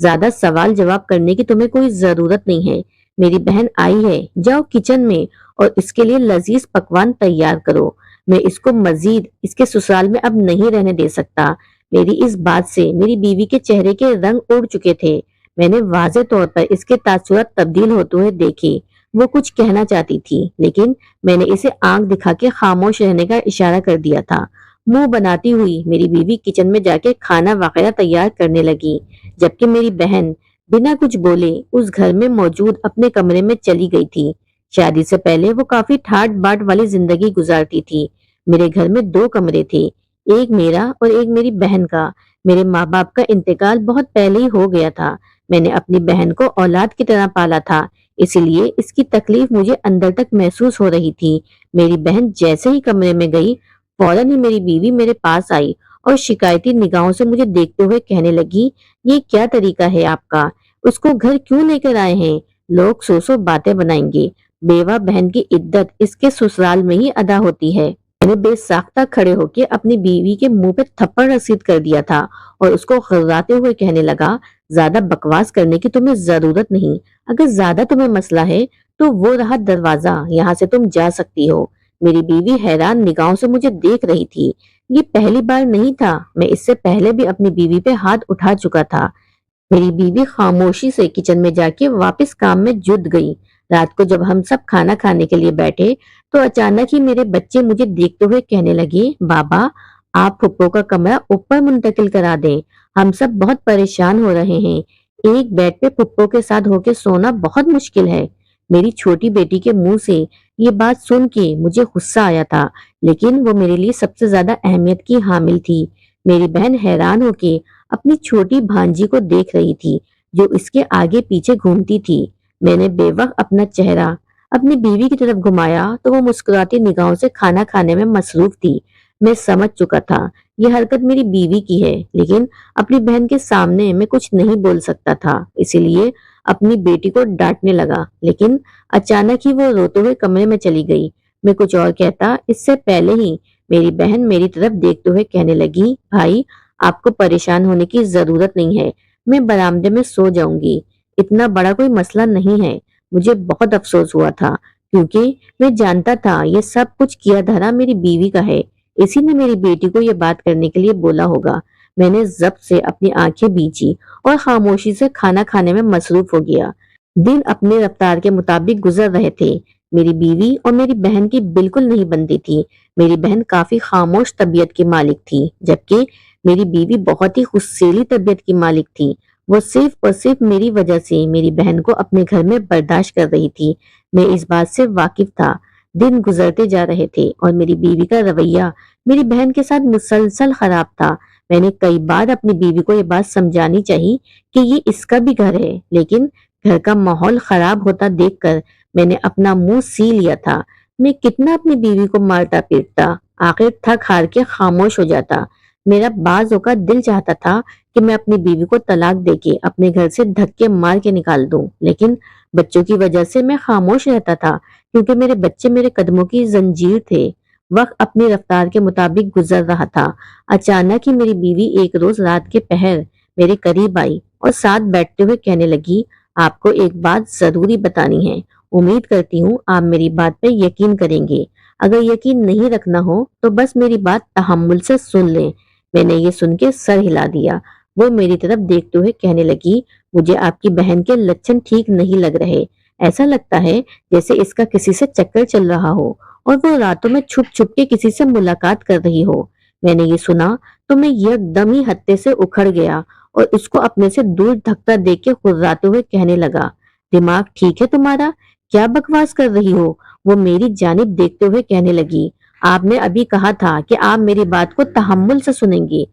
زیادہ سوال جواب کرنے کی تمہیں کوئی ضرورت نہیں ہے۔ میری بہن آئی ہے، جاؤ کچن میں اور اس کے لیے لذیذ پکوان تیار کرو۔ میں اس کو مزید اس کے سسرال میں اب نہیں رہنے دے سکتا۔ میری اس بات سے میری بیوی کے چہرے کے رنگ اڑ چکے تھے۔ میں نے واضح طور پر اس کے تاثرات تبدیل ہوتے ہوئے دیکھے۔ وہ کچھ کہنا چاہتی تھی لیکن میں نے اسے آنکھ دکھا کے خاموش رہنے کا اشارہ کر دیا تھا۔ منہ بناتی ہوئی میری بیوی کچن میں جا کے کھانا وغیرہ تیار کرنے لگی، جبکہ میری بہن بنا کچھ بولے اس گھر میں موجود اپنے کمرے میں چلی گئی تھی۔ شادی سے پہلے وہ کافی ٹھاٹ باٹ والی زندگی گزارتی تھی۔ میرے گھر میں 2 کمرے تھے، ایک میرا اور ایک میری بہن کا۔ میرے ماں باپ کا انتقال بہت پہلے ہی ہو گیا تھا۔ میں نے اپنی بہن کو اولاد کی طرح پالا تھا، اسی لیے اس کی تکلیف مجھے اندر تک محسوس ہو رہی تھی۔ میری بہن جیسے ہی کمرے میں گئی، فوراً ہی میری بیوی میرے پاس آئی اور شکایتی نگاہوں سے مجھے دیکھتے ہوئے کہنے لگی، یہ کیا طریقہ ہے آپ کا؟ اس کو گھر کیوں لے کر آئے ہیں؟ لوگ سو باتیں بنائیں گے۔ بیوہ بہن کی عدت اس کے سسرال میں ہی ادا ہوتی ہے۔ میں نے بے ساختہ کھڑے ہو کے اپنی بیوی کے منہ پہ تھپڑ رسید کر دیا تھا اور اس کو غراتے ہوئے کہنے لگا، زیادہ بکواس کرنے کی تمہیں ضرورت نہیں۔ اگر زیادہ تمہیں مسئلہ ہے تو وہ رہا دروازہ، یہاں سے تم جا سکتی ہو۔ میری بیوی حیران نگاہوں سے مجھے دیکھ رہی تھی۔ یہ پہلی بار نہیں تھا، میں اس سے پہلے بھی اپنی بیوی پہ ہاتھ اٹھا چکا تھا۔ میری بیوی خاموشی سے کچن میں جا کے واپس کام میں جٹ گئی۔ رات کو جب ہم سب کھانا کھانے کے لیے بیٹھے تو اچانک ہی میرے بچے مجھے دیکھتے ہوئے کہنے لگے، بابا آپ پھپھو کا کمرہ اوپر منتقل کرا دیں، ہم سب بہت پریشان ہو رہے ہیں۔ ایک بیڈ پہ پھپھو کے ساتھ ہو کے سونا بہت مشکل ہے۔ میری چھوٹی بیٹی کے منہ سے یہ بات سن کے مجھے غصہ آیا تھا، لیکن وہ میرے لیے سب سے زیادہ اہمیت کی حامل تھی۔ میری بہن حیران ہو کے اپنی چھوٹی بھانجی کو دیکھ رہی تھی جو اس کے آگے پیچھے گھومتی تھی۔ میں نے بے وقت اپنا چہرہ اپنی بیوی کی طرف گھمایا تو وہ مسکراتی نگاہوں سے کھانا کھانے میں مصروف تھی۔ میں سمجھ چکا تھا یہ حرکت میری بیوی کی ہے، لیکن اپنی بہن کے سامنے میں کچھ نہیں بول سکتا تھا، اسی لیے اپنی بیٹی کو ڈانٹنے لگا، لیکن اچانک ہی وہ روتے ہوئے کمرے میں چلی گئی۔ میں کچھ اور کہتا اس سے پہلے ہی میری بہن میری طرف دیکھتے ہوئے کہنے لگی، بھائی آپ کو پریشان ہونے کی ضرورت نہیں ہے، میں برآمدے میں سو جاؤں گی، اتنا بڑا کوئی مسئلہ نہیں ہے۔ مجھے بہت افسوس ہوا تھا کیونکہ میں جانتا تھا یہ سب کچھ کیا دھرا میری بیوی کا ہے، اسی نے میری بیٹی کو یہ بات کرنے کے لیے بولا ہوگا۔ میں نے ضبط سے اپنی آنکھیں بیچی اور خاموشی سے کھانا کھانے میں مصروف ہو گیا۔ دن اپنے رفتار کے مطابق گزر رہے تھے۔ میری بیوی اور میری بہن کی بالکل نہیں بنتی تھی۔ میری بہن کافی خاموش طبیعت کی مالک تھی، جبکہ میری بیوی بہت ہی غصیلی طبیعت کی مالک تھی۔ وہ صرف اور صرف میری وجہ سے میری بہن کو اپنے گھر میں برداشت کر رہی تھی۔ میں اس بات سے واقف تھا۔ دن گزرتے جا رہے تھے اور میری بیوی کا رویہ میری بہن کے ساتھ مسلسل خراب تھا۔ میں نے کئی بار اپنی بیوی کو یہ بات سمجھانی چاہی کہ یہ اس کا بھی گھر ہے، لیکن گھر کا ماحول خراب ہوتا دیکھ کر میں نے اپنا منہ سی لیا تھا۔ میں کتنا اپنی بیوی کو مارتا پیٹتا، آخر تھک ہار کے خاموش ہو جاتا۔ میرا بعض اوقات دل چاہتا تھا کہ میں اپنی بیوی کو طلاق دے کے اپنے گھر سے دھکے مار کے نکال دوں، لیکن بچوں کی وجہ سے میں خاموش رہتا تھا کیونکہ میرے بچے میرے قدموں کی زنجیر تھے۔ وقت اپنی رفتار کے مطابق گزر رہا تھا۔ اچانک ہی میری بیوی ایک روز رات کے پہر میرے قریب آئی اور ساتھ بیٹھتے ہوئے کہنے لگی، آپ کو ایک بات ضروری بتانی ہے، امید کرتی ہوں آپ میری بات پہ یقین کریں گے، اگر یقین نہیں رکھنا ہو تو بس میری بات تحمل سے سن لیں۔ میں نے یہ سن کے سر ہلا دیا۔ وہ میری طرف دیکھتے ہوئے کہنے لگی، مجھے آپ کی بہن کے لچھن ٹھیک نہیں لگ رہے، ایسا لگتا ہے جیسے اس کا کسی سے چکر چل رہا ہو اور وہ راتوں میں چھپ چھپ کے کسی سے ملاقات کر رہی ہو۔ میں نے یہ سنا تو میں یکدم ہی ہتے سے اکھڑ گیا اور اس کو اپنے سے دور دھکا دے کے خراتے ہوئے کہنے لگا، دماغ ٹھیک ہے تمہارا؟ کیا بکواس کر رہی ہو؟ وہ میری جانب دیکھتے ہوئے کہنے لگی، آپ نے ابھی کہا تھا کہ آپ میری بات کو تحمل سے سنیں گی۔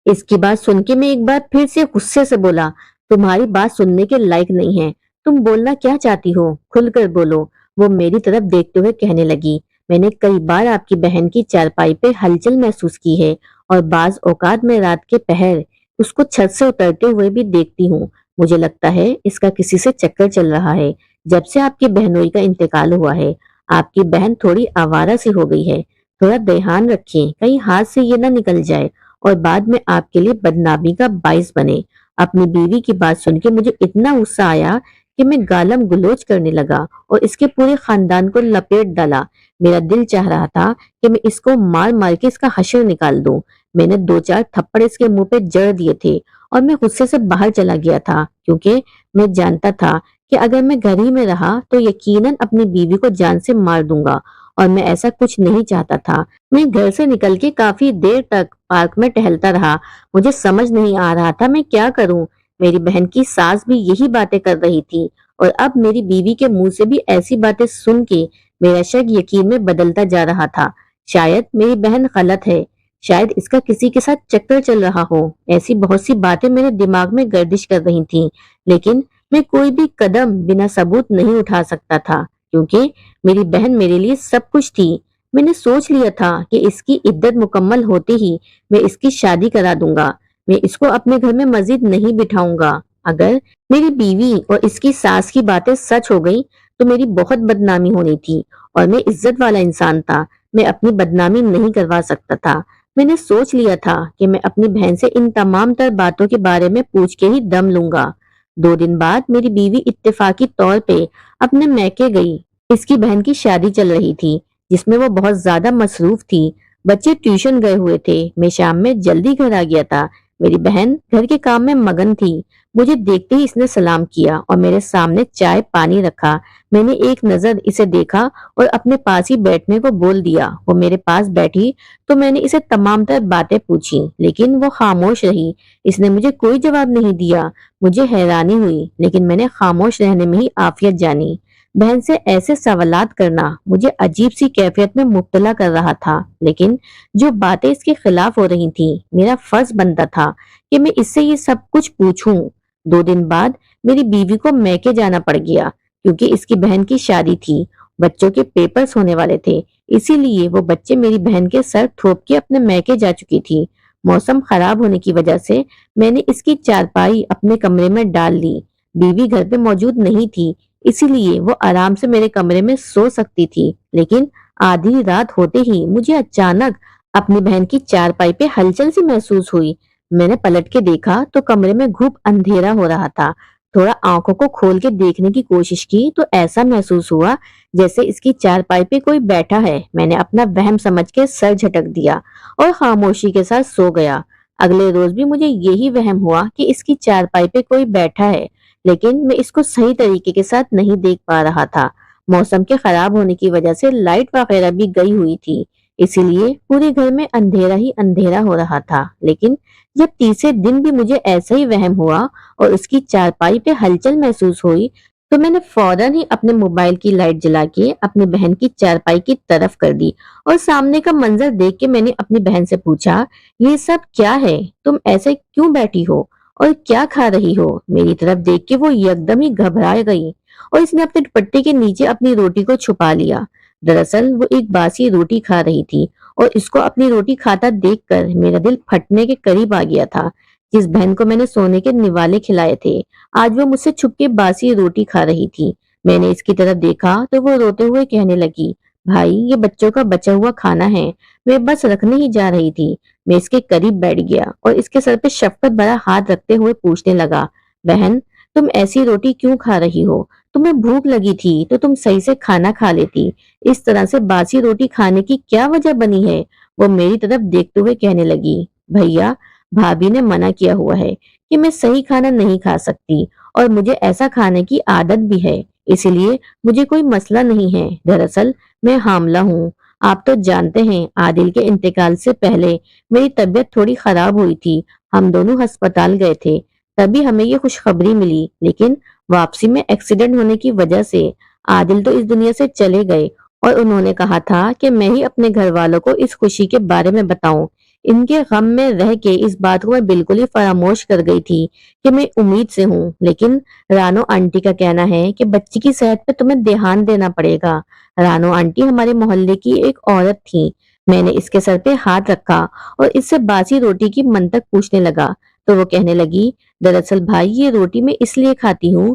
اس کی بات سن کے میں ایک بار پھر سے غصے سے بولا، تمہاری بات سننے کے لائق نہیں ہے، تم بولنا کیا چاہتی ہو؟ کھل کر بولو۔ وہ میری طرف دیکھتے ہوئے کہنے لگی، میں نے کئی بار آپ کی بہن کی چارپائی پہ ہلچل محسوس کی ہے اور بعض اوقات میں رات کے پہر اس کو چھت سے اترتے ہوئے بھی دیکھتی ہوں۔ مجھے لگتا ہے اس کا کسی سے چکر چل رہا ہے۔ جب سے آپ کی بہنوئی کا انتقال ہوا ہے آپ کی بہن تھوڑی آوارہ سی ہو گئی ہے، تھوڑا دھیان رکھیں کہیں ہاتھ سے یہ نہ نکل جائے اور بعد میں آپ کے لیے بدنامی کا باعث بنے۔ اپنی بیوی کی بات سن کے مجھے اتنا غصہ آیا کہ میں گالم گلوچ کرنے لگا اور اس کے پورے خاندان کو لپیٹ ڈالا۔ میرا دل چاہ رہا تھا کہ میں اس کو مار مار کے اس کا حشر نکال دوں۔ میں نے 2-4 تھپڑ اس کے منہ پہ جڑ دیے تھے اور میں غصے سے باہر چلا گیا تھا، کیونکہ میں جانتا تھا کہ اگر میں گھر ہی میں رہا تو یقیناً اپنی بیوی کو جان سے مار دوں گا، اور میں ایسا کچھ نہیں چاہتا تھا۔ میں گھر سے نکل کے کافی دیر تک پارک میں ٹہلتا رہا۔ مجھے سمجھ نہیں آ رہا تھا میں کیا کروں۔ میری بہن کی ساس بھی یہی باتیں کر رہی تھی، اور اب میری بیوی کے منہ سے بھی ایسی باتیں سن کے میرا شک یقین میں بدلتا جا رہا تھا۔ شاید میری بہن غلط ہے، شاید اس کا کسی کے ساتھ چکر چل رہا ہو۔ ایسی بہت سی باتیں میرے دماغ میں گردش کر رہی تھیں، لیکن میں کوئی بھی قدم بنا ثبوت نہیں اٹھا سکتا تھا، کیونکہ میری بہن میرے لیے سب کچھ تھی۔ میں نے سوچ لیا تھا کہ اس کی عدت مکمل ہوتے ہی میں اس کی شادی کرا دوں گا۔ میں اس کو اپنے گھر میں مزید نہیں بٹھاؤں گا۔ اگر میری بیوی اور اس کی ساس کی باتیں سچ ہو گئی تو میری بہت بدنامی ہونی تھی، اور میں عزت والا انسان تھا، میں اپنی بدنامی نہیں کروا سکتا تھا۔ میں نے سوچ لیا تھا کہ میں اپنی بہن سے ان تمام تر باتوں کے بارے میں پوچھ کے ہی دم لوں گا۔ 2 دن بعد میری بیوی اتفاقی طور پہ اپنے میکے گئی۔ اس کی بہن کی شادی چل رہی تھی، جس میں وہ بہت زیادہ مصروف تھی۔ بچے ٹیوشن گئے ہوئے تھے۔ میں شام میں جلدی گھر آ گیا تھا۔ میری بہن گھر کے کام میں مگن تھی۔ مجھے دیکھتے ہی اس نے سلام کیا اور میرے سامنے چائے پانی رکھا۔ میں نے ایک نظر اسے دیکھا اور اپنے پاس ہی بیٹھنے کو بول دیا۔ وہ میرے پاس بیٹھی تو میں نے اسے تمام تر باتیں پوچھی، لیکن وہ خاموش رہی۔ اس نے مجھے کوئی جواب نہیں دیا۔ مجھے حیرانی ہوئی، لیکن میں نے خاموش رہنے میں ہی عافیت جانی۔ بہن سے ایسے سوالات کرنا مجھے عجیب سی کیفیت میں مبتلا کر رہا تھا، لیکن جو باتیں اس کے خلاف ہو رہی تھیں، میرا فرض بنتا تھا کہ میں اس سے یہ سب کچھ پوچھوں۔ 2 دن بعد میری بیوی کو میکے جانا پڑ گیا، کیونکہ اس کی بہن کی شادی تھی۔ بچوں کے پیپرز ہونے والے تھے، اسی لیے وہ بچے میری بہن کے سر تھوپ کے اپنے میکے جا چکی تھی۔ موسم خراب ہونے کی وجہ سے میں نے اس کی چارپائی اپنے کمرے میں ڈال لی۔ بیوی گھر پہ موجود نہیں تھی، اسی لیے وہ آرام سے میرے کمرے میں سو سکتی تھی، لیکن آدھی رات ہوتے ہی مجھے اچانک اپنی بہن کی چارپائی پہ ہلچل سی محسوس ہوئی۔ میں نے پلٹ کے دیکھا تو کمرے میں گھوپ اندھیرا ہو رہا تھا۔ تھوڑا آنکھوں کو کھول کے دیکھنے کی کوشش کی تو ایسا محسوس ہوا جیسے اس کی چارپائی پہ کوئی بیٹھا ہے۔ میں نے اپنا وہم سمجھ کے سر جھٹک دیا اور خاموشی کے ساتھ سو گیا۔ اگلے روز بھی مجھے یہی وہم ہوا کہ اس کی چارپائی پہ کوئی بیٹھا ہے، لیکن میں اس کو صحیح طریقے کے ساتھ نہیں دیکھ پا رہا تھا۔ موسم کے خراب ہونے کی وجہ سے لائٹ وغیرہ بھی گئی ہوئی تھی، اسی لیے پورے گھر میں اندھیرا ہی اندھیرا ہو رہا تھا۔ لیکن جب تیسرے دن بھی مجھے ایسا ہی وہم ہوا اور اس کی چارپائی پہ ہلچل محسوس ہوئی تو میں نے فوراً ہی اپنے موبائل کی لائٹ جلا کے اپنی بہن کی چارپائی کی طرف کر دی، اور سامنے کا منظر دیکھ کے میں نے اپنی بہن سے پوچھا، یہ سب کیا ہے؟ تم ایسے کیوں بیٹھی ہو اور کیا کھا رہی ہو؟ میری طرف دیکھ کے وہ یکدم ہی گھبرا گئی اور اس نے اپنے دوپٹے کے نیچے اپنی روٹی کو چھپا لیا۔ دراصل وہ ایک باسی روٹی کھا رہی تھی، اور اس کو اپنی روٹی کھاتا دیکھ کر میرا دل پھٹنے کے قریب آ گیا تھا۔ جس بہن کو میں نے سونے کے نوالے کھلائے تھے، آج وہ مجھ سے چھپ کے باسی روٹی کھا رہی تھی۔ میں نے اس کی طرف دیکھا تو وہ روتے ہوئے کہنے لگی، بھائی یہ بچوں کا بچا ہوا کھانا ہے، میں بس رکھنے ہی جا رہی تھی۔ میں اس کے قریب بیٹھ گیا اور اس کے سر پہ شفقت بھرا ہاتھ رکھتے ہوئے پوچھنے لگا، بہن تم ایسی روٹی کیوں کھا رہی ہو؟ تمہیں بھوک لگی تھی تو تم صحیح سے کھانا کھا لیتی، اس طرح سے باسی روٹی کھانے کی کیا وجہ بنی ہے؟ وہ میری طرف دیکھتے ہوئے کہنے لگی، بھیا بھابھی نے منع کیا ہوا ہے کہ میں صحیح کھانا نہیں کھا سکتی، اور مجھے ایسا کھانے کی عادت بھی ہے، اسی لیے مجھے کوئی مسئلہ نہیں ہے۔ دراصل میں حاملہ ہوں۔ آپ تو جانتے ہیں عادل کے انتقال سے پہلے میری طبیعت تھوڑی خراب ہوئی تھی، ہم دونوں ہسپتال گئے تھے، تبھی ہمیں یہ خوشخبری ملی، لیکن واپسی میں ایکسیڈنٹ ہونے کی وجہ سے عادل تو اس دنیا سے چلے گئے، اور انہوں نے کہا تھا کہ میں ہی اپنے گھر والوں کو اس خوشی کے بارے میں بتاؤں۔ ان کے غم میں رہ کے اس بات کو میں بالکل ہی فراموش کر گئی تھی کہ میں امید سے ہوں، لیکن رانو آنٹی کا کہنا ہے کہ بچی کی صحت پہ تمہیں دھیان دینا پڑے گا۔ رانو آنٹی ہمارے محلے کی ایک عورت تھی۔ میں نے اس کے سر پہ ہاتھ رکھا اور اس سے باسی روٹی کی منطق پوچھنے لگا تو وہ کہنے لگی، دراصل بھائی یہ روٹی میں اس لیے کھاتی ہوں